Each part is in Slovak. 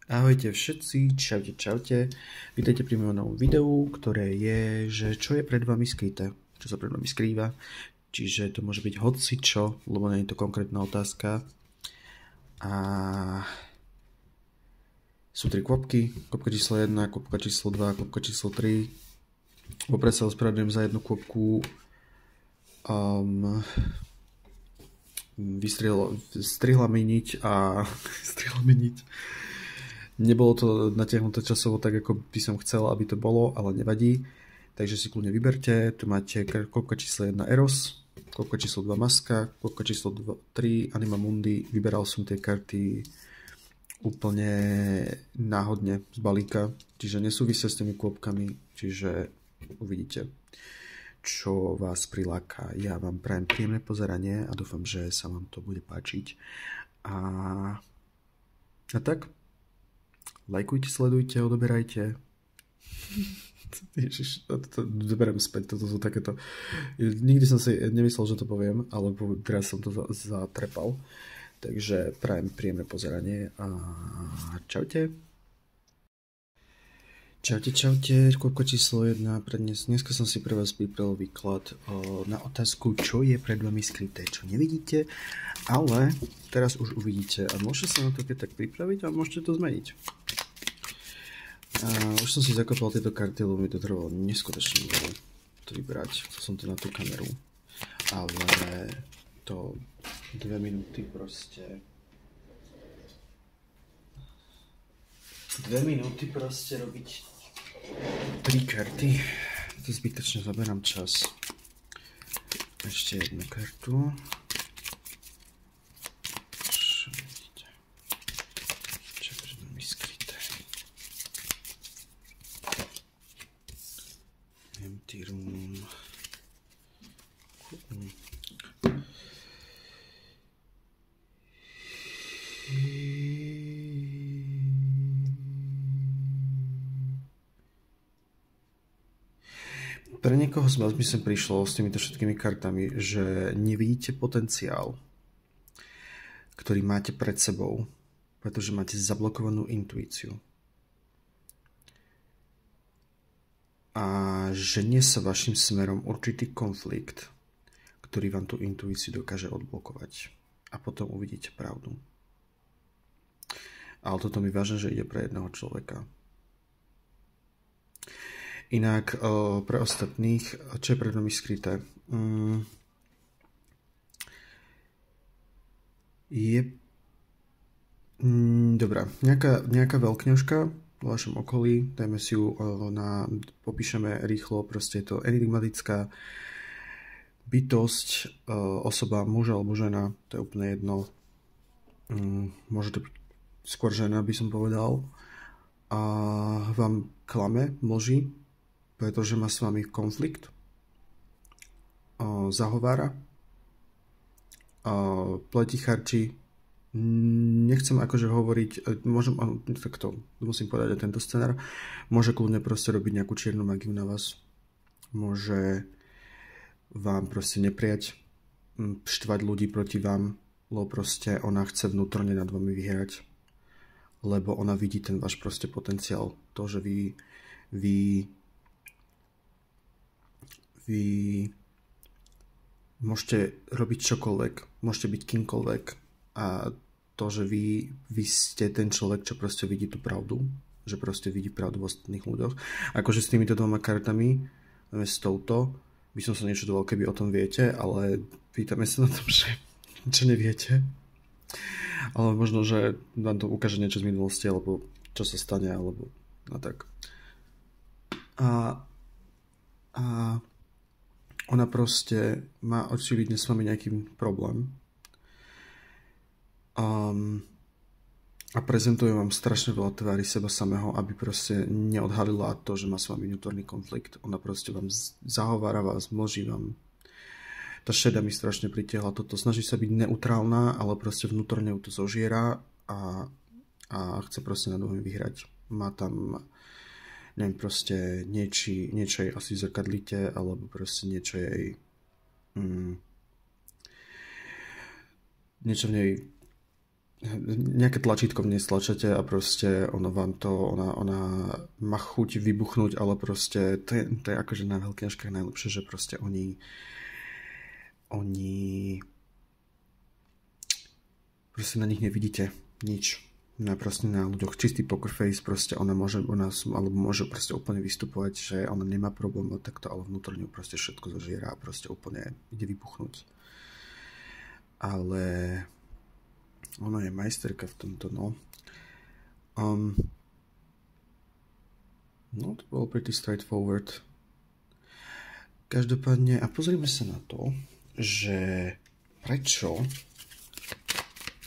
Ahojte všetci, čaute. Vítajte pri mojom novom videu, ktoré je, že čo je pred vami skryté, čo sa pred vami skrýva. Čiže to môže byť hocičo, lebo nie je to konkrétna otázka. A sú tri kvopky, kvopka číslo 1, kvopka číslo 2, kvopka číslo 3. Vopred sa ospravedlňujem za jednu kvopku. Strihla mi niť a strihla mi niť. Nebolo to natiahnuté časovo tak, ako by som chcel, aby to bolo, ale nevadí. Takže si kľudne vyberte. Tu máte kvopka číslo 1 Eros, kvopka číslo 2 Maska, kvopka číslo 3 Anima Mundi. Vyberal som tie karty úplne náhodne z balíka, čiže nesúvisia s tými kvopkami, čiže uvidíte, čo vás priláka. Ja vám prajem príjemné pozeranie a dúfam, že sa vám to bude páčiť. A tak, lajkujte, sledujte, odoberajte. Ježiš, to doberiem späť, toto sú takéto... Nikdy som si nemyslel, že to poviem, ale teraz som to zatrepal. Takže prajem príjemné pozeranie a čaute. Čaute, kvopka číslo 1 pre dnes. Dneska som si pre vás pripravil výklad na otázku, čo je pred vami skryté, čo nevidíte, ale teraz už uvidíte a môžete sa na to keď tak pripraviť a môžete to zmeniť. Už som si zakopal tieto karty, lebo mi to trvalo neskutočne dlho to vybrať. Chcel som to na tú kameru, ale to 2 minúty proste... 2 minúty proste robiť 3 karty. To zbytočne zaberám čas. Ešte jednu kartu. Čo vidíte? Čo je pred nami skryté? Empty room. Pre niekoho z vás by som prišlo s týmito všetkými kartami, že nevidíte potenciál, ktorý máte pred sebou, pretože máte zablokovanú intuíciu. A že nie sa vašim smerom určitý konflikt, ktorý vám tú intuíciu dokáže odblokovať. A potom uvidíte pravdu. Ale toto mi vážne, že ide pre jedného človeka. Inak pre ostatných, čo je pred nami skryté? Dobrá, nejaká veľkňožka v vašom okolí, dajme si ju popíšeme rýchlo, proste je to enigmatická bytosť, osoba, muž alebo žena, to je úplne jedno. Môže to byť skôr žena, by som povedal. A vám klame, mlží, pretože má s vami konflikt, zahovára, pleticharčí. Nechcem akože hovoriť, takto musím povedať aj tento scenár, môže kľudne proste robiť nejakú čiernu magiu na vás, môže vám proste nepriať, štvať ľudí proti vám, lebo proste ona chce vnútorne nad vami vyhrať, lebo ona vidí ten váš proste potenciál, to, že vy môžete robiť čokoľvek, môžete byť kýmkoľvek a to, že vy ste ten človek, čo proste vidí tú pravdu, že proste vidí pravdu v ostatných ľuďoch. Akože s týmito dvoma kartami, s touto, by som sa nečudoval, keby o tom viete, ale pýtame sa na tom, že čo neviete. Ale možno, že vám to ukáže niečo z minulosti, alebo čo sa stane, alebo no tak. A ona proste má očividne s vami nejaký problém. A prezentuje vám strašne veľa tvári seba samého, aby proste neodhalila to, že má s vami vnútorný konflikt. Ona proste vám zahovára vás, mlží vám. Tá šeda mi strašne pritiahla toto. Snaží sa byť neutrálna, ale proste vnútorne ju to zožiera a chce proste nad vami vyhrať. Má tam, neviem, proste niečo jej asi zrkadlíte, alebo proste niečo jej... niečo v nej nejaké tlačítko v nej stlačete a proste ono vám to, ona má chuť vybuchnúť, ale proste to je akože na veľkňažkách najlepšie, že proste oni proste na nich nevidíte nič. Proste na ľuďoch čistý poker face, proste ona môže proste úplne vystupovať, že ona nemá problém takto, ale vnútorne proste všetko zožiera a proste úplne ide vybuchnúť. Ale ona je majsterka v tomto, no. No, to bolo pretty straightforward. Každopádne, a pozrime sa na to, že prečo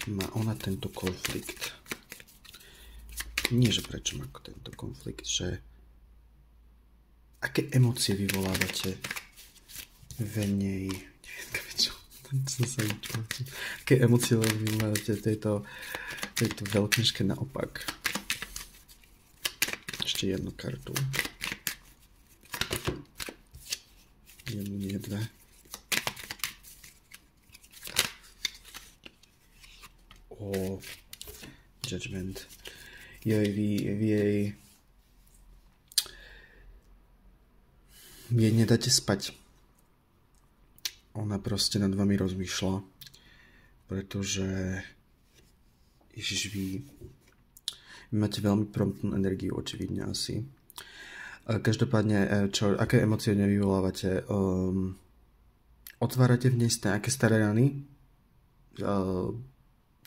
má ona tento konflikt. Nie, že prečo má tento konflikt, že aké emócie vyvolávate v nej. Aké emócie vyvolávate tejto veľkňažke naopak. Ešte jednu kartu. Jednu, nie dve. Judgment. Vy jej nedáte spať. Ona proste nad vami rozmýšľa, pretože Ježiš, vy máte veľmi promptnú energiu, očividne asi. Každopádne, aké emócie nevyvolávate? Otvárate v nej nejaké staré rany?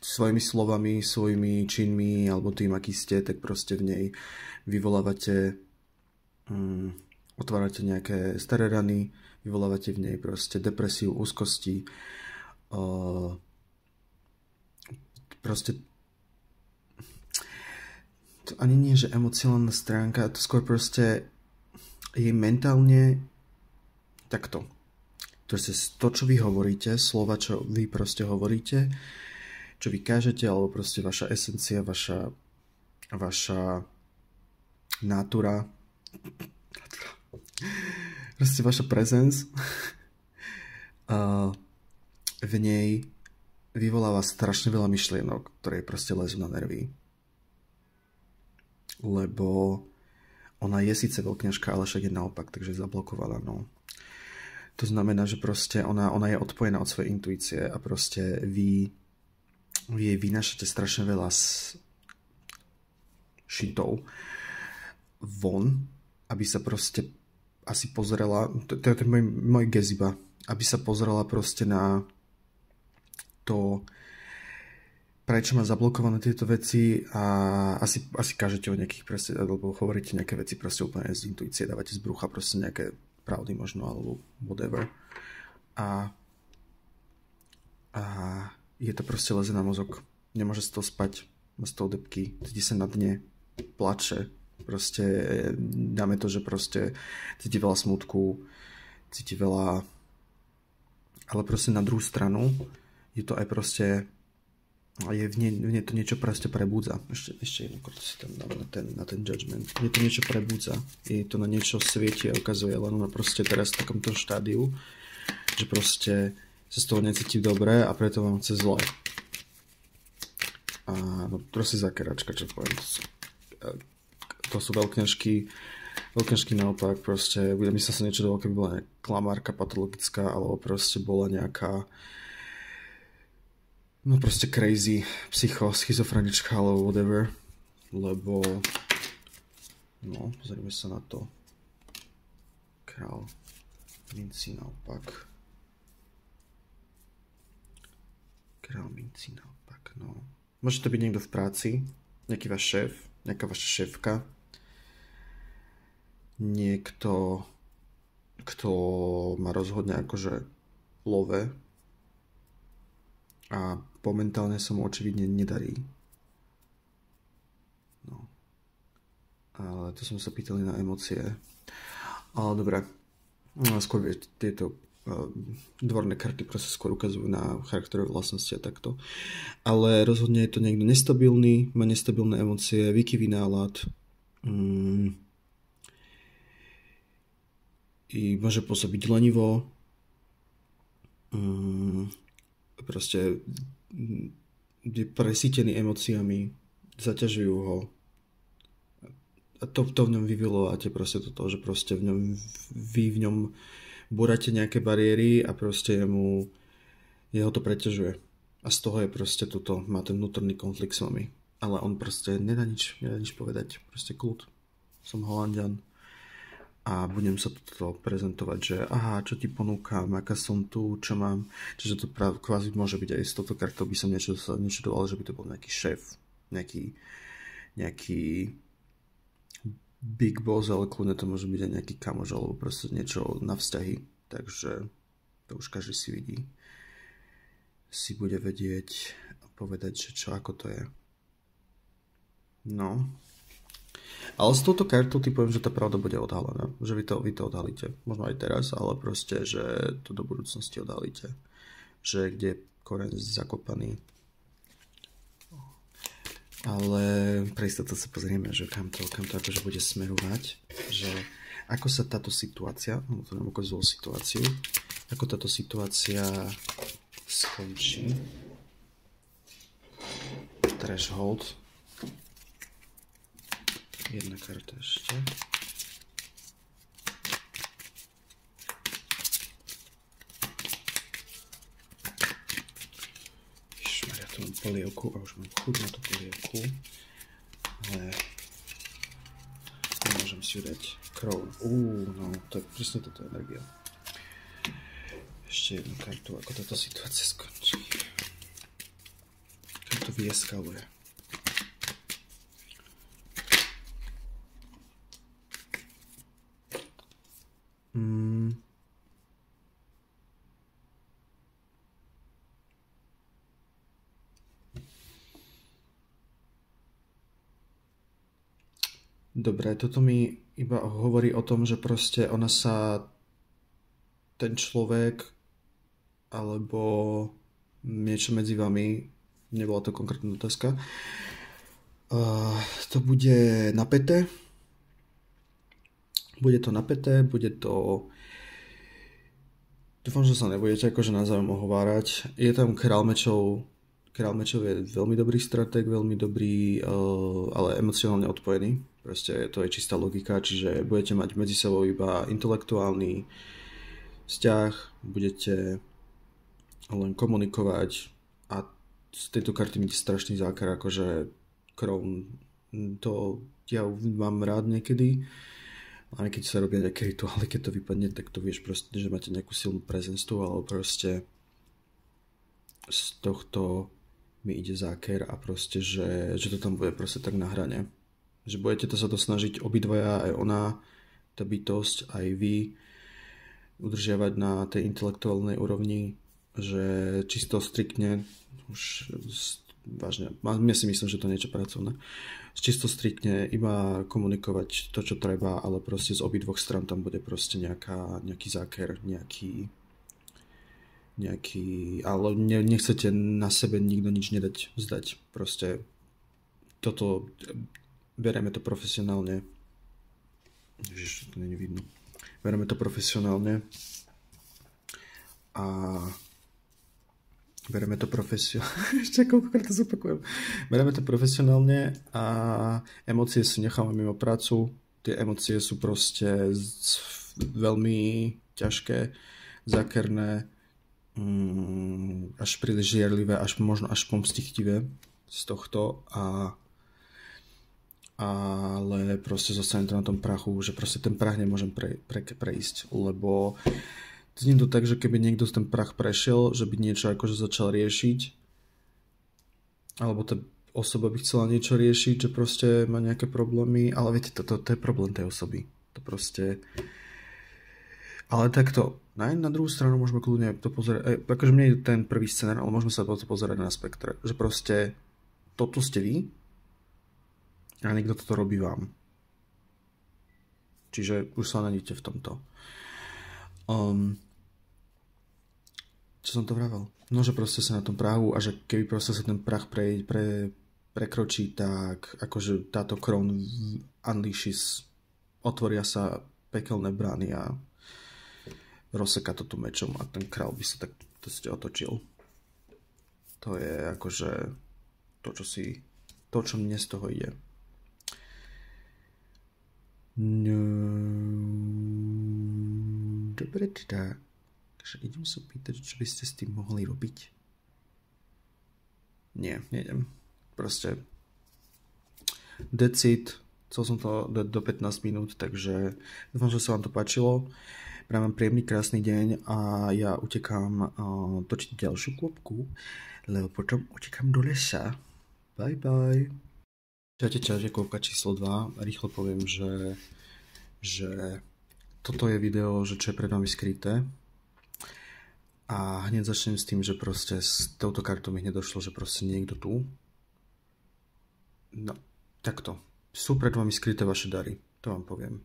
Svojimi slovami, svojimi činmi alebo tým, aký ste, tak proste v nej vyvolávate, otvárate nejaké staré rany, vyvolávate v nej proste depresiu, úzkosti, proste to ani nie, že emocionálna stránka, to skôr proste je mentálne takto. To, čo vy hovoríte, slova, čo vy proste hovoríte, čo vy kážete, alebo proste vaša esencia, vaša natura, proste vaša presence v nej vyvoláva strašne veľa myšlienok, ktoré proste lezú na nervy. Lebo ona je síce veľkňažka, ale však je naopak, takže je zablokovaná, no. To znamená, že proste ona je odpojená od svojej intuície a proste vy jej vynášate strašne veľa šitov von, aby sa proste asi pozrela, to je môj geziba, aby sa pozrela proste na to, prečo má zablokované tieto veci a asi kážete o nejakých proste, alebo hovoríte nejaké veci proste úplne z intuície, dávate z brucha proste nejaké pravdy možno, alebo whatever. A je to proste leze na mozog. Nemôže z toho spať, má z toho debky, cíti sa na dne, plače. Proste dáme to, že proste cíti veľa smutku, cíti veľa... Ale proste na druhú stranu je to aj proste... Je v nej to niečo proste prebúdza. Ešte jednu kartu si tam dáme na ten judgment. Mne to niečo prebúdza. Je to na niečo svieti a ukazuje, len ona proste teraz v takomto štádiu, že proste sa z toho necíti dobre a preto vám chce zle. A no proste zakeračka, čo poviem. To sú veľkňažky naopak, proste myslel sa niečo do keby bola klamárka patologická, alebo proste bola nejaká no proste crazy schizofrenička, alebo whatever, lebo no, pozrime sa na to. Král minci naopak. Král minci naopak, no. Môže to byť niekto v práci, nejaký váš šéf, nejaká vaša šéfka, niekto, kto ma rozhodne akože love a momentálne sa mu očividne nedarí. No. Ale to som sa pýtali na emócie. Ale dobre. Skôr tieto dvorné karty proste skôr ukazujú na charakterové vlastnosti a takto. Ale rozhodne je to niekto nestabilný, má nestabilné emócie, výkyvý nálad. I môže pôsobiť lenivo. Proste je presítený emóciami, zaťažujú ho. A to v ňom vyvilovate proste toto, že proste vy v ňom búrate nejaké bariéry a proste jeho to preťažuje. A z toho je proste toto, má ten vnútorný konflikt s vami. Ale on proste nedá nič povedať. Proste kľud. Som Holanďan. A budem sa toto prezentovať, že aha, čo ti ponúkam, aká som tu, čo mám. Čiže to kvázi môže byť aj s touto kartou, by som nečudoval, že by to bol nejaký šéf, nejaký big boss, ale kľudne to môže byť aj nejaký kamoš, alebo proste niečo na vzťahy. Takže to už každý si vidí. Si bude vedieť povedať, že čo, ako to je. No. Ale s touto kartou ty poviem, že tá pravda bude odhalená. Že vy to odhalíte. Možno aj teraz, ale proste, že to do budúcnosti odhalíte. Že kde je koreň zakopaný. Ale pre istotu sa pozrieme, že kam to akože bude smerovať. Že ako sa táto situácia, to nám ukazoval situáciu, ako táto situácia skončí. Threshold. Jedna karta ešte. Ježišmaria, tu mám polievku a už mám chuť na tú polievku. Ale nemôžem si ju dať crown. No, to je presne táto energia. Ešte jednu kartu, ako táto situácia skončí. Kam to vyeskaluje. Dobre, toto mi iba hovorí o tom, že proste ten človek alebo niečo medzi vami, nebola to konkrétna otázka, to bude napäté. Bude to... Dúfam, že sa nebudete akože navzájom ohovárať. Je tam Král mečov. Král mečov je veľmi dobrý stratég, veľmi dobrý, ale emocionálne odpojený. Proste to je čistá logika, čiže budete mať medzi sebou iba intelektuálny vzťah, budete len komunikovať a z tejto karty mi ide strašný záker, akože Crown, to ja mám rád niekedy, ale keď sa robia nejaké rituály, keď to vypadne, tak to vieš proste, že máte nejakú silnú prezenstu, alebo proste z tohto mi ide záker a proste, že to tam bude proste tak na hrane. Že budete to sa to snažiť obidvaja, aj ona, tá bytosť, aj vy, udržiavať na tej intelektuálnej úrovni, že čisto striktne, už vážne, ja si myslím, že to je niečo pracovné, čisto striktne iba komunikovať to, čo treba, ale proste z obidvoch stran tam bude proste nejaký záker, nejaký, ale nechcete na sebe nikto nič nedať, vzdať. Proste toto, bereme to profesionálne. Ježiš, to není vidno. Bereme to profesionálne a ešte koľkokrát to zopakujem. Bereme to profesionálne a emócie si nechávame mimo prácu. Tie emócie sú proste veľmi ťažké, zákerné, až príliš žiarlivé, možno až pomstichtivé z tohto ale proste zostane to na tom prachu, že proste ten prach nemôžem prejsť, lebo znie to tak, že keby niekto ten prach prešiel, že by niečo akože začal riešiť, alebo tá osoba by chcela niečo riešiť, že proste má nejaké problémy, ale viete, to je problém tej osoby. To proste... Ale takto, na druhú stranu môžeme kľudne to pozerať, akože mne je ten prvý scenár, ale môžeme sa to pozerať na spektre, že proste toto ste vy a niekto toto robí vám. Čiže už sa naníte v tomto. Čo som to vravel? No, že proste sa na tom prahu a že keby proste sa ten prach prekročí, tak akože táto Crown unleashes, otvoria sa pekelné brány a rozseká to tu mečom a ten král by sa tak otočil. To je akože to, čo mne z toho ide. No, dobre teda. Takže idem sa pýtať, čo by ste s tým mohli robiť. Nie, nejdem. Proste that's it. Chcel som to dať do 15 minút, takže dúfam, že sa vám to páčilo. Prajem vám príjemný, krásny deň a ja utekám točiť ďalšiu klopku, lebo potom utekám do lesa. Bye bye. Čaute, klopka číslo 2. Rýchlo poviem, že toto je video, že čo je pred vami skryté. A hneď začnem s tým, že proste s touto kartou mi hneď došlo, že proste niekto tu. No, takto. Sú pred vami skryté vaše dary, to vám poviem.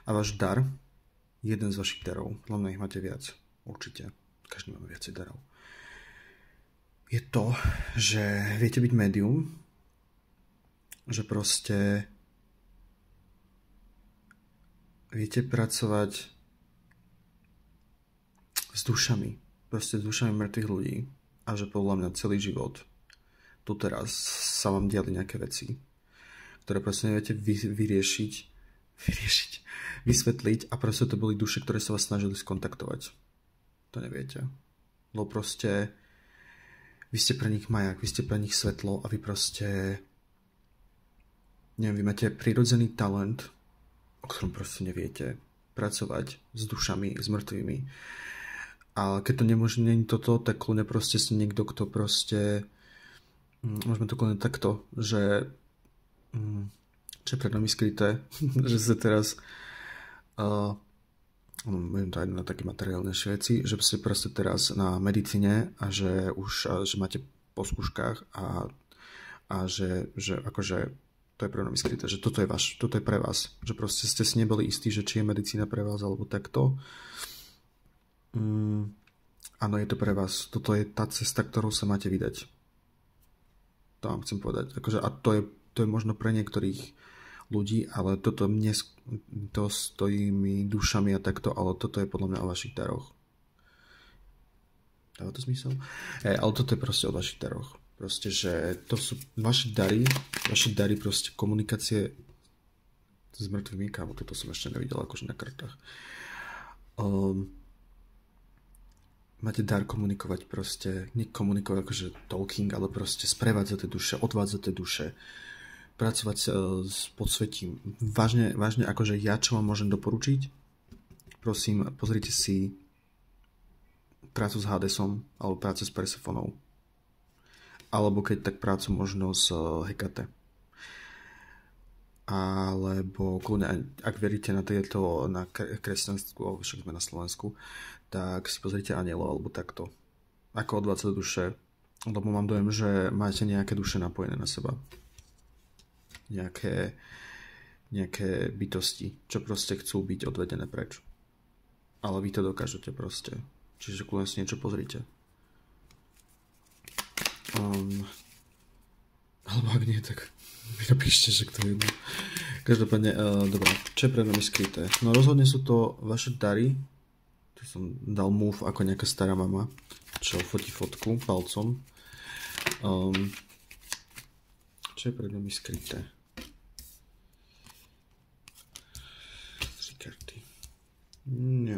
A váš dar, jeden z vašich darov, hlavne ich máte viac, určite. Každý máme viacej darov. Je to, že viete byť médium, že proste viete pracovať s dušami, proste s dušami mŕtvych ľudí a že podľa mňa celý život tu teraz sa vám diali nejaké veci, ktoré proste neviete vysvetliť a proste to boli duše, ktoré sa vás snažili skontaktovať. To neviete. Lebo proste vy ste pre nich majak, vy ste pre nich svetlo a vy proste neviem, vy máte prirodzený talent, o ktorom proste neviete pracovať s dušami, s mŕtvými. Ale keď to nemôže, nie toto, tak kľudne proste ste niekto, kto proste môžeme to kľudne takto, že čo je pred nami skryté, že sa teraz budem to aj na také materiálnejšie veci, že ste proste teraz na medicíne a že už že máte po skúškach a že akože to je pre nami skryté, že toto je pre vás, že proste ste si neboli istí, že či je medicína pre vás alebo takto. Áno, je to pre vás. Toto je tá cesta, ktorou sa máte vydať. To vám chcem povedať. Akože, a to je možno pre niektorých ľudí, ale toto mne to stojí mi dušami a takto, ale toto je podľa mňa o vašich daroch. Dáva to zmysel? Ale toto je proste o vašich daroch. Proste, že to sú vaše dary proste komunikácie s mŕtvými, kámo, toto som ešte nevidel akože na kartách. Máte dar komunikovať proste, nekomunikovať akože talking, ale proste sprevádzať tie duše, odvádzať tie duše, pracovať s podsvetím. Vážne akože ja, čo vám môžem doporučiť, prosím, pozrite si prácu s Hadesom, alebo prácu s Persephonou. Alebo keď tak prácu možno s Hekate. Alebo kľudne, ak veríte na tieto, na kresťanstvo, však sme na Slovensku, tak si pozrite Anielov alebo takto. Ako odvádzať duše, lebo mám dojem, že máte nejaké duše napojené na seba. Nejaké bytosti, čo proste chcú byť odvedené preč. Ale vy to dokážete proste. Čiže kľudne si niečo pozrite. Alebo ak nie, tak mi napíšte, že kto je jedno. Každopádne, dobré, čo je pre nami skryté? No rozhodne sú to vaše dary. Tu som dal move ako nejaká stará mama, čo fotí fotku palcom. Čo je pre nami skryté? 3 karty. Nie.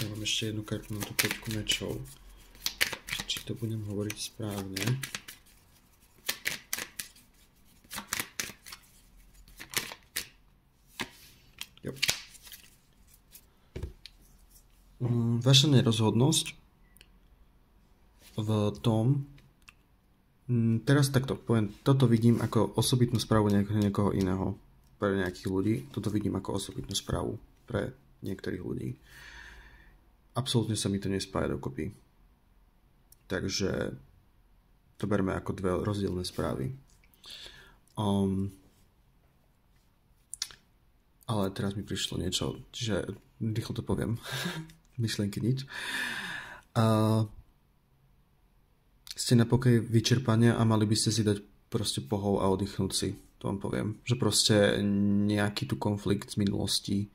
Mám ešte jednu kartu na tú 5 mečov. Či to budem hovoriť správne. Jo. Vaša nerozhodnosť v tom, teraz takto poviem, toto vidím ako osobitnú správu niekoho iného pre nejakých ľudí, toto vidím ako osobitnú správu pre niektorých ľudí. Absolútne sa mi to nespája dokopy. Takže to berme ako dve rozdielne správy. Ale teraz mi prišlo niečo, čiže rýchlo to poviem. Myšlenky nič. Ste na pokoji vyčerpania a mali by ste si dať proste pohov a oddychnúť si, to vám poviem. Že proste nejaký tu konflikt z minulosti,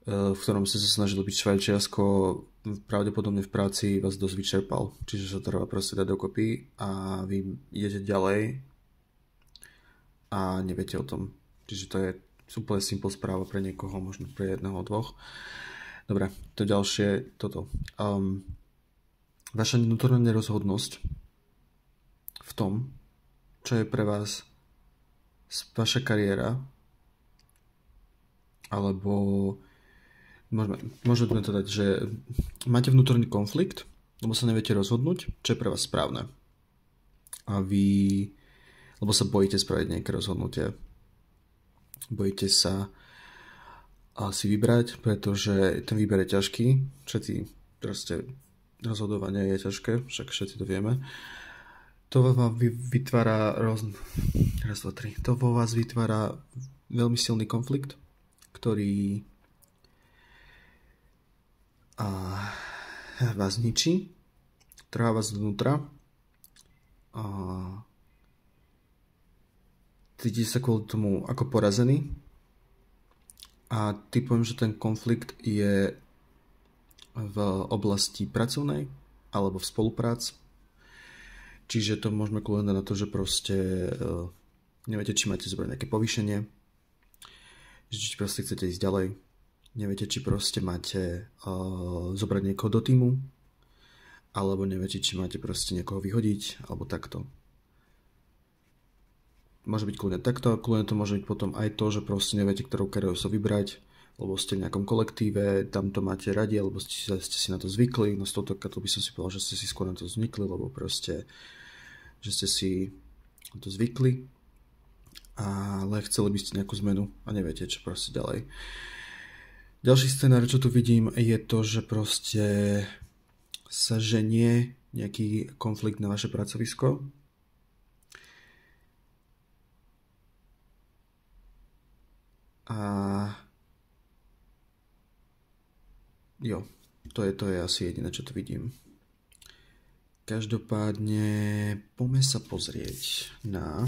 v ktorom ste sa snažili byť Švajčiarsko, pravdepodobne v práci vás dosť vyčerpal. Čiže sa treba proste dať dokopy a vy idete ďalej a neviete o tom. Čiže to je úplne simple správa pre niekoho, možno pre jedného, dvoch. Dobre, to ďalšie, toto. Vaša vnútorná nerozhodnosť v tom, čo je pre vás vaša kariéra, alebo môžeme to dať, že máte vnútorný konflikt, lebo sa neviete rozhodnúť, čo je pre vás správne. A vy, lebo sa bojíte spraviť nejaké rozhodnutie. Bojíte sa si vybrať, pretože ten výber je ťažký. Všetci proste rozhodovanie je ťažké, však všetci to vieme. To vám vytvára to vo vás vytvára veľmi silný konflikt, ktorý vás ničí, trvá vás vnútra a cítite sa kvôli tomu ako porazený a typujem, že ten konflikt je v oblasti pracovnej alebo v spolupráci. Čiže to môžeme kľúdať na to, že proste neviete, či máte zobrať nejaké povýšenie, že či proste chcete ísť ďalej, neviete, či proste máte zobrať niekoho do týmu, alebo neviete, či máte proste niekoho vyhodiť, alebo takto. Môže byť kľudne takto, kľudne to môže byť potom aj to, že proste neviete, ktorou kariéru sa vybrať, lebo ste v nejakom kolektíve, tam to máte radi, alebo ste si na to zvykli. No z touto kartou by som si povedal, že ste si skôr na to zvykli, lebo proste, že ste si na to zvykli, ale chceli by ste nejakú zmenu a neviete, čo proste ďalej. Ďalší scenár, čo tu vidím, je to, že proste sa ženie nejaký konflikt na vaše pracovisko. A jo, to je asi jediné, čo tu vidím. Každopádne poďme sa pozrieť na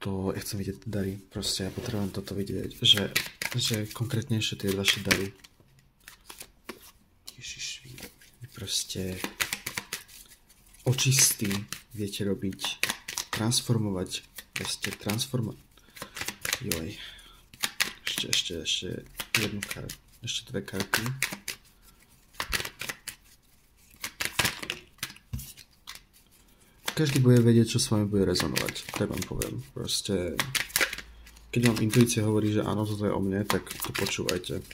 to, ja chcem vidieť dary, proste ja potrebujem toto vidieť, že konkrétnejšie tie vaše dary. Ježiš, vy proste očistý viete robiť, transformovať, proste joj, ešte jednu kartu, ešte dve karty. Každý bude vedieť, čo s vami bude rezonovať, tak vám poviem. Proste, keď vám intuícia hovorí, že áno, toto je o mne, tak to počúvajte.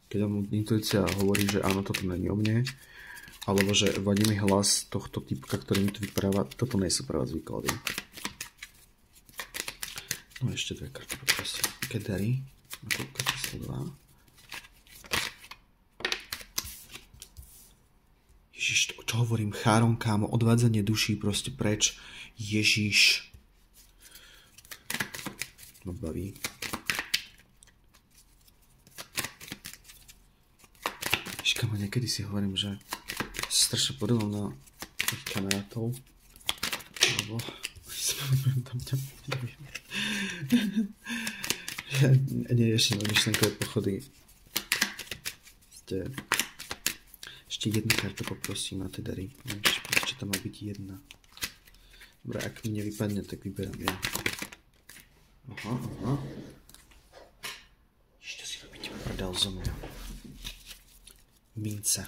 Keď vám intuícia hovorí, že áno, toto není o mne, alebo že vadí mi hlas tohto typka, ktorý mi tu vypráva, toto nie sú pre vás výklady. No ešte dve karty, poprosím. Aké dary? Nakoľko číslo 2. Ježiš, čo hovorím? Cháron, kámo, odvádzanie duší proste preč. Ježiš. Ma baví. Ježiš, kámo, niekedy si hovorím, že sa strašne podľa na tých kamarátov. Lebo si poviem tam ťa, neviem. Ja neriešim myšlenkové pochody. Ešte jednu kartu poprosím na tie dary. Ešte tam má byť jedna. Dobre, ak mi nevypadne, tak vyberám ja. Aha. Ešte si robíte prdel zo mňa. Minca.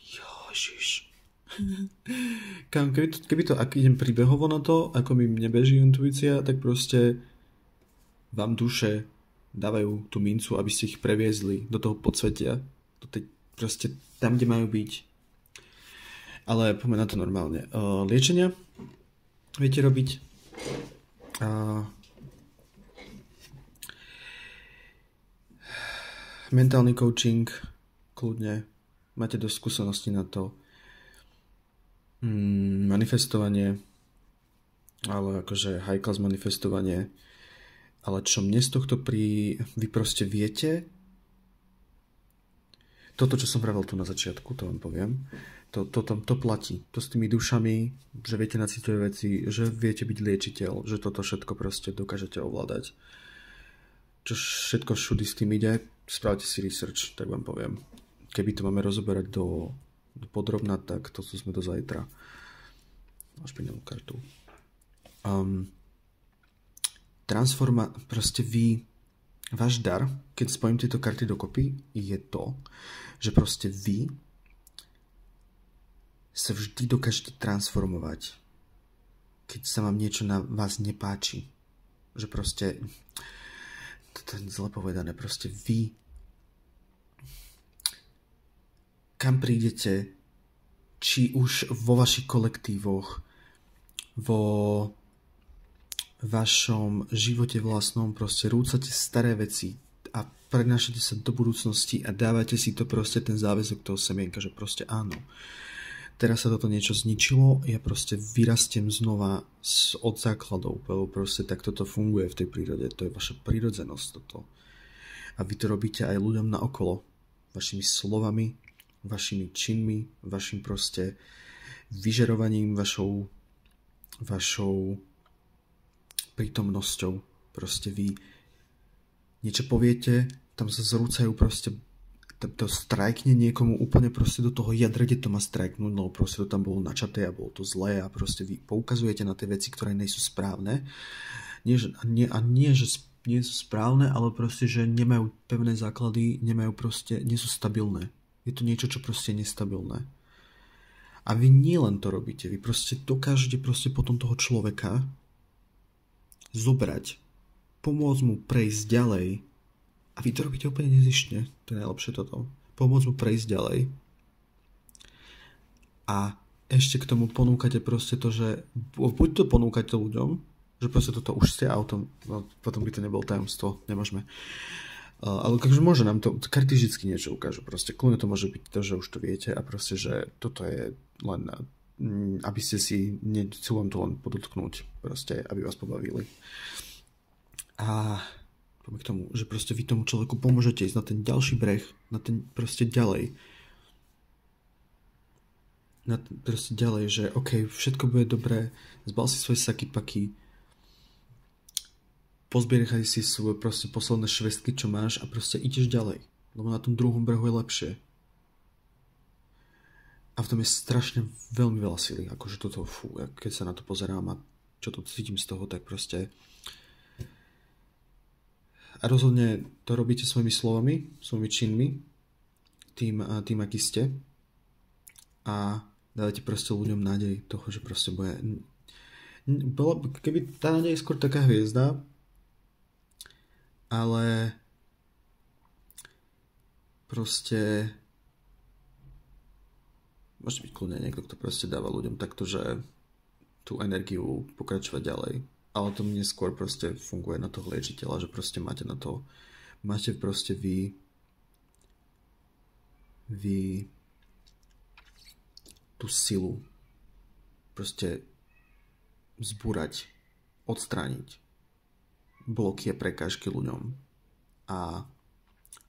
Jožiš. Keby to, ak idem príbehovo na to, ako mi nebeží intuícia, tak proste vám duše dávajú tú mincu, aby ste ich previezli do toho podsvetia. Proste tam, kde majú byť. Ale poďme na to normálne. Liečenia viete robiť. Mentálny coaching, kľudne. Máte dosť skúseností na to. Manifestovanie, ale akože high class manifestovanie. Ale čo mne z tohto vy proste viete, toto, čo som vravel tu na začiatku, to vám poviem, To platí. To s tými dušami, že viete na citové veci, že viete byť liečiteľ, že toto všetko proste dokážete ovládať. Čo všetko všudy s tým ide, spravte si research, tak vám poviem. Keby to máme rozoberať do podrobna, tak to sme do zajtra. Špinavú kartu. Proste váš dar, keď spojím tieto karty dokopy, je to, že proste vy sa vždy dokážete transformovať, keď sa vám niečo na vás nepáči. Že proste, to je zle povedané, proste vy kam prídete, či už vo vašich kolektívoch, vo vašom živote vlastnom, proste rúcate staré veci a prenášate sa do budúcnosti a dávate si to proste ten záväzok toho semienka, že proste áno. Teraz sa toto niečo zničilo, ja proste vyrastiem znova od základov, lebo proste tak toto funguje v tej prírode, to je vaša prirodzenosť toto. A vy to robíte aj ľuďom naokolo, vašimi slovami, vašimi činmi, vašim proste vyžarovaním, vašou prítomnosťou. Proste vy niečo poviete, tam sa zrúcajú proste, to strajkne niekomu úplne proste do toho jadra, kde to má strajknúť, no proste to tam bolo načaté a bolo to zlé a proste vy poukazujete na tie veci, ktoré nie sú správne. Nie, že nie sú správne, ale proste, že nemajú pevné základy, nie sú stabilné. Je to niečo, čo proste je nestabilné. A vy nie len to robíte, vy proste dokážete proste potom toho človeka zobrať, pomôcť mu prejsť ďalej. A vy to robíte úplne nezištne, to je najlepšie toto. Pomôcť mu prejsť ďalej. A ešte k tomu ponúkate proste to, že buď to ponúkate ľuďom, že proste toto už ste autom, no, potom by to nebolo tajomstvo, nemôžeme. Ale takže môže nám to, karty vždycky niečo ukážu, proste kľudne to môže byť to, že už to viete a proste, že toto je len, aby ste si, chcú vám to len podotknúť, proste, aby vás pobavili. A poďme k tomu, že proste vy tomu človeku pomôžete ísť na ten ďalší breh, na ten proste ďalej. Proste ďalej, že OK, všetko bude dobré, zbal si svoje saky-paky, pozbieraj si svoje proste posledné švestky, čo máš a proste ideš ďalej. Lebo na tom druhom brehu je lepšie. A v tom je strašne veľmi veľa sily. Akože toto, keď sa na to pozerám a čo to cítim z toho, tak proste... A rozhodne to robíte svojimi slovami, svojimi činmi, tým aký ste. A dávate proste ľuďom nádej toho, že proste bude... Keby tá nádej je skôr taká hviezda, ale proste môže byť kľudne niekto, kto proste dáva ľuďom takto, že tú energiu pokračovať ďalej. Ale to mne skôr proste funguje na toho liečiteľa, že proste máte na to, máte proste vy tú silu proste zbúrať, odstrániť bloky a prekážky ľuďom a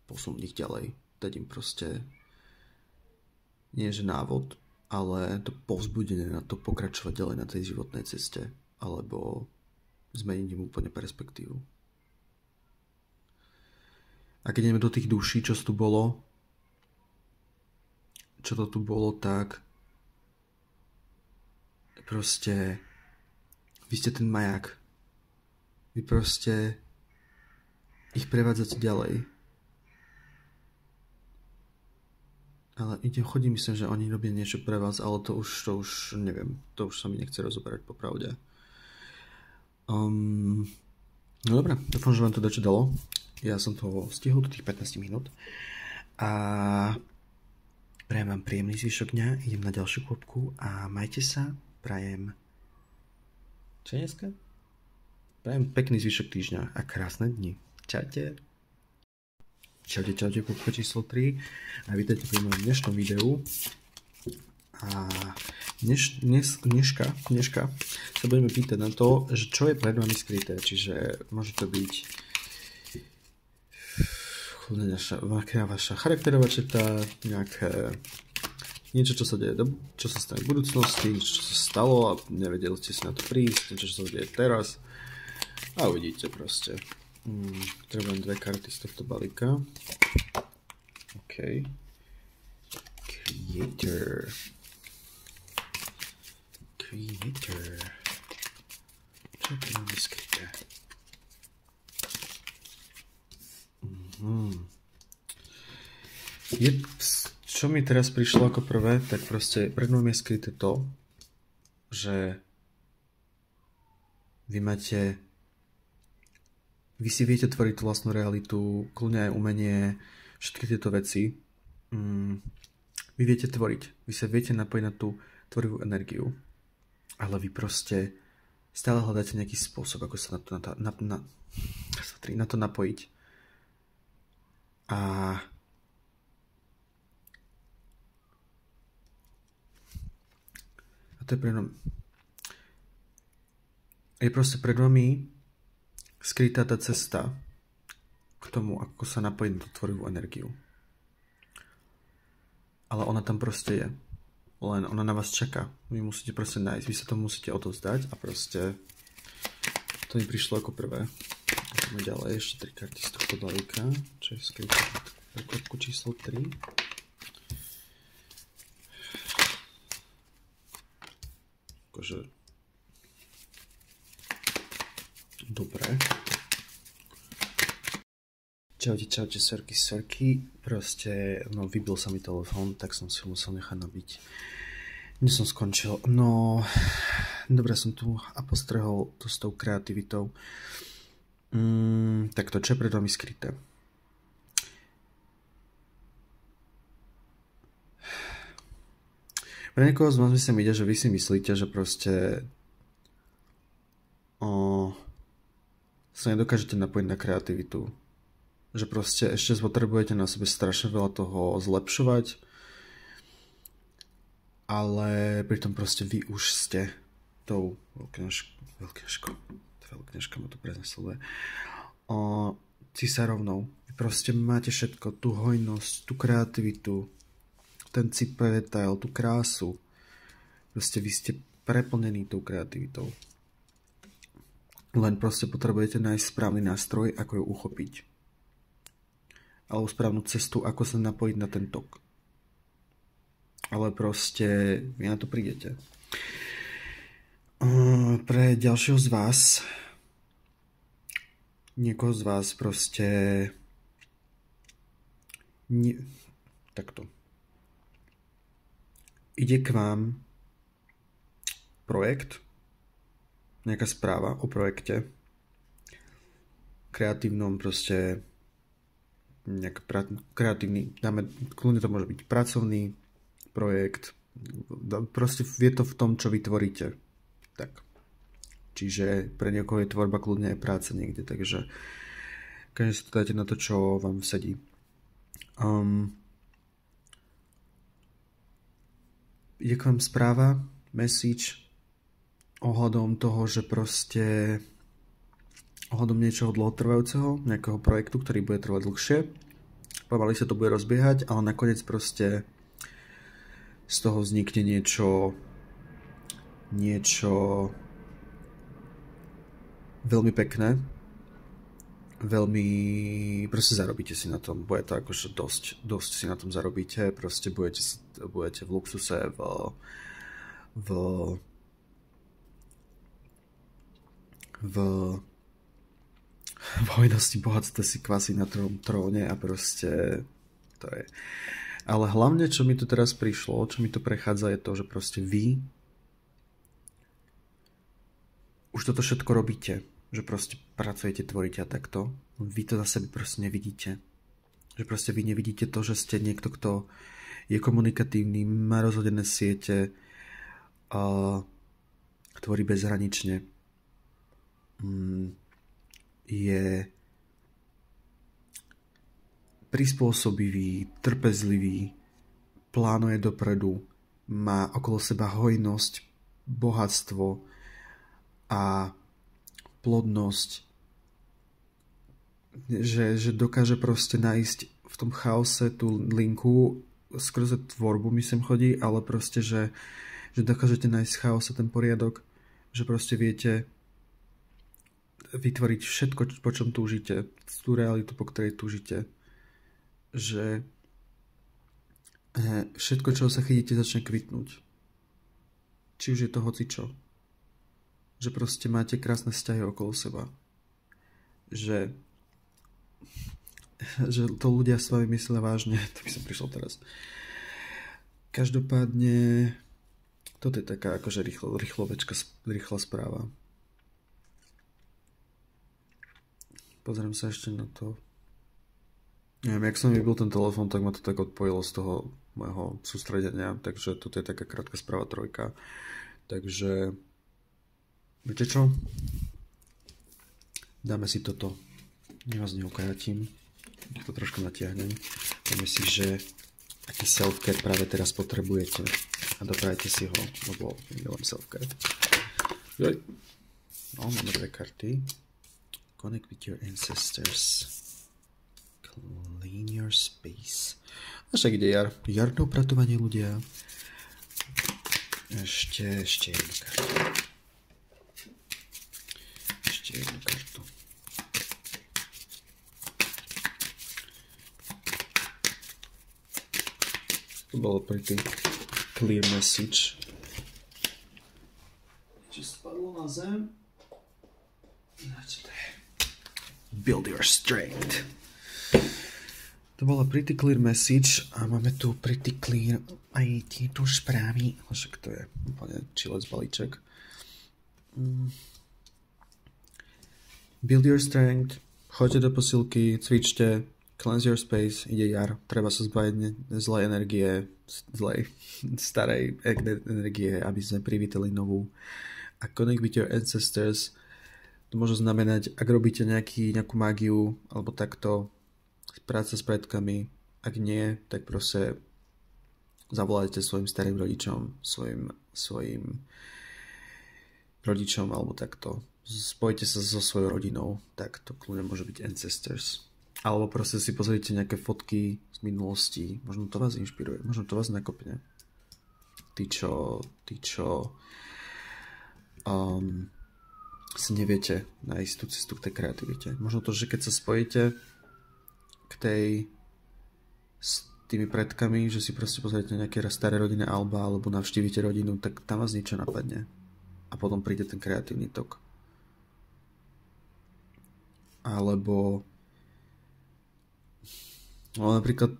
posunúť ich ďalej. Dať im proste nie že návod, ale to povzbudenie na to pokračovať ďalej na tej životnej ceste alebo zmeniť im úplne perspektívu. A keď ideme do tých duší, čo to tu bolo, tak proste vy ste ten majak. Vy proste ich prevádzate ďalej. Ale chodí, myslím, že oni robia niečo pre vás, ale to už neviem. To už sa mi nechce rozoberať popravde. No dobré, dúfam, že vám to dačo dalo. Ja som to stihol do tých 15 minút. A prajem vám príjemný zvyšok dňa. Idem na ďalšiu klopku a majte sa. Prajem... Čo je dneska? Prajem pekný zvyšok týždňa a krásne dni. Čaute. Čaute, klopka číslo 3 a vítajte pri mojom dnešnom videu. A dneska sa budeme pýtať na to, že čo je pred vami skryté. Čiže môže to byť nejaká vaša charakterová črta, nejaké Niečo, čo sa stane v budúcnosti, niečo, čo sa stalo a nevedeli ste si na to prísť, niečo, čo sa deje teraz. A uvidíte proste. Potrebujem 2 karty z tohto balíka. OK. Creator. Čo to máme skryté? Čo mi teraz prišlo ako prvé, tak proste pred mnou je skryté to, že vy si viete tvoriť tú vlastnú realitu, kľudne aj umenie, všetky tieto veci. Vy viete tvoriť, vy sa viete napojiť na tú tvorivú energiu, ale vy proste stále hľadáte nejaký spôsob, ako sa na to napojiť. A to je je proste pred vami skrytá tá cesta k tomu, ako sa napojiť na tú tvorivú energiu. Ale ona tam proste je. Len ona na vás čaká. Vy musíte proste nájsť. Vy sa to musíte odovzdať a proste to mi prišlo ako prvé. Ideme ďalej. Ešte 3 karty z tohto balíka. Čo je skryté pre korku číslo 3. Akože dobre. Čaute, sorky. Proste, vybil sa mi telefón, tak som si ho musel nechať nabiť. Dnes som skončil. Dobre, som tu a postrehol to s tou kreativitou. Tak to, čo je pred vami skryté? Pre niekoho z vás myslím ide, že vy si myslíte, že proste sa nedokážete napojiť na kreativitu. Že proste ešte potrebujete na sebe strašne veľa toho zlepšovať, ale pritom proste vy už ste tou veľkňažkou ma to preznesľuje, cisárovnou. Vy proste máte všetko, tú hojnosť, tú kreativitu, ten cit pre detail, tú krásu. Proste vy ste preplnení tou kreativitou. Len proste potrebujete nájsť správny nástroj, ako ju uchopiť. Alebo správnu cestu, ako sa napojiť na ten tok. Ale proste vy na to prídete. Pre ďalšieho z vás, niekoho z vás proste takto. Ide k vám projekt, nejaká správa o projekte, kreatívnom proste kreatívny, kľudne to môže byť pracovný projekt, proste je to v tom, čo vytvoríte. Tak. Čiže pre niekoho je tvorba kľudne aj práca niekde, takže každý sa to dáte na to, čo vám sedí. Je k vám správa, message ohľadom toho, že proste ohľadom niečoho dlhotrvajúceho, nejakého projektu, ktorý bude trvať dlhšie. Pomaly sa to bude rozbiehať, ale nakoniec proste z toho vznikne niečo veľmi pekné. Veľmi, proste zarobíte si na tom. Bude to akože dosť si na tom zarobíte. Proste budete v luxuse, v hojnosti bohatstve si kvasí na tróne a proste to je. Ale hlavne, čo mi tu teraz prišlo, čo mi tu prechádza, je to, že proste vy už toto všetko robíte. Že proste pracujete, tvoríte a takto. Vy to za sebe proste nevidíte. Že proste vy nevidíte to, že ste niekto, kto je komunikatívny, má rozhodené siete, tvorí bezhranične. Je prispôsobivý, trpezlivý, plánuje dopredu, má okolo seba hojnosť, bohatstvo a plodnosť, že dokáže proste nájsť v tom chaose tú linku skrze tvorbu mi sem chodí, ale proste, že dokážete nájsť chaos a ten poriadok, že proste viete vytvoriť všetko, po čom túžite, tú realitu, po ktorej túžite, že všetko, čo sa chytíte, začne kvitnúť. Či už je to hocičo. Že proste máte krásne vzťahy okolo seba. Že to ľudia s vami myslia vážne. To by som prišiel teraz. Každopádne toto je taká akože rýchla správa. Pozriem sa ešte na to. Neviem, jak som vybil ten telefón, tak ma to tak odpojilo z toho môjho sústredenia, takže toto je taká krátka správa 3. Takže viete čo? Dáme si toto. Ja vás neukrátim. Nech to trošku natiahnem. Dáme si, že aký self-care práve teraz potrebujete a doprajte si ho, lebo milujem self-care. Joj. No, máme 2 karty. Connect with your ancestors. Clean your space. A však ide jar. Jarné upratovanie, ľudia. Ešte jednu kartu. Ešte jednu kartu. To bolo pretty clear message. Čo spadlo na zem? Čo to je? Build your strength. To bola pretty clear message a máme tu pretty clear aj tieto správy. Však to je úplne chillec balíček. Build your strength. Choďte do posilky, cvičte, cleanse your space, ide jar. Treba sa zbaviť zlej energie, starej energie, aby sme privítali novú. A connect with your ancestors. To môže znamenať, ak robíte nejakú mágiu, alebo takto, práca s predkami. Ak nie, tak proste zavolajte svojim starým rodičom, svojim rodičom, alebo takto. Spojite sa so svojou rodinou, tak to kľudne môže byť ancestors. Alebo proste si pozrite nejaké fotky z minulosti. Možno to vás inšpiruje, možno to vás nakopne. Tí, čo si neviete nájsť tú cestu k tej kreativite. Možno to, že keď sa spojíte s tými predkami, že si proste pozriete nejaké staré rodinné alba alebo navštívite rodinu, tak tam vás niečo napadne. A potom príde ten kreatívny tok. Alebo napríklad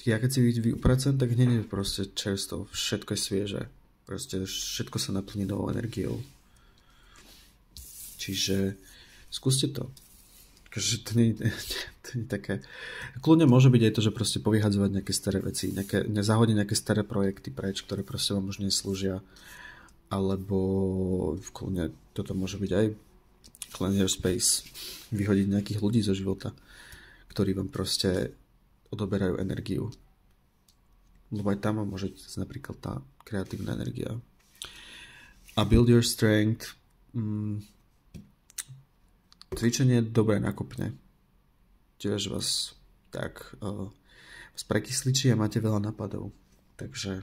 ja keď si upracujem, tak hneď je proste čerstvo, všetko je svieže. Proste všetko sa naplní novou energiou. Čiže skúste to. Takže to nie je také. Kľudne môže byť aj to, že proste povyhadzovať nejaké staré veci, zahodiť nejaké staré projekty preč, ktoré proste vám už neslúžia. Alebo kľudne toto môže byť aj cleanse your space. Vyhodiť nejakých ľudí zo života, ktorí vám proste odoberajú energiu. Lebo aj tam môže ísť napríklad tá kreatívna energia. A build your strength. Cvičenie dobre nakopne. Tiež vás tak prekysličí a máte veľa nápadov. Takže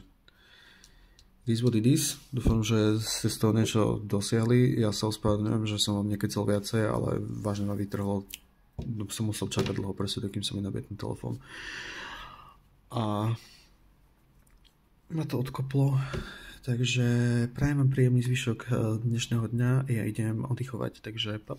this what it is. Dúfam, že ste z toho niečo dosiahli. Ja sa ospravedlňujem, že som vám nekecal viacej, ale vážne ma vytrhlo. Som musel čakať dlho, proste, dokým sa mi nabije ten telefón. A ma to odkoplo. Takže prajem vám príjemný zvyšok dnešného dňa. Ja idem oddychovať, takže pa.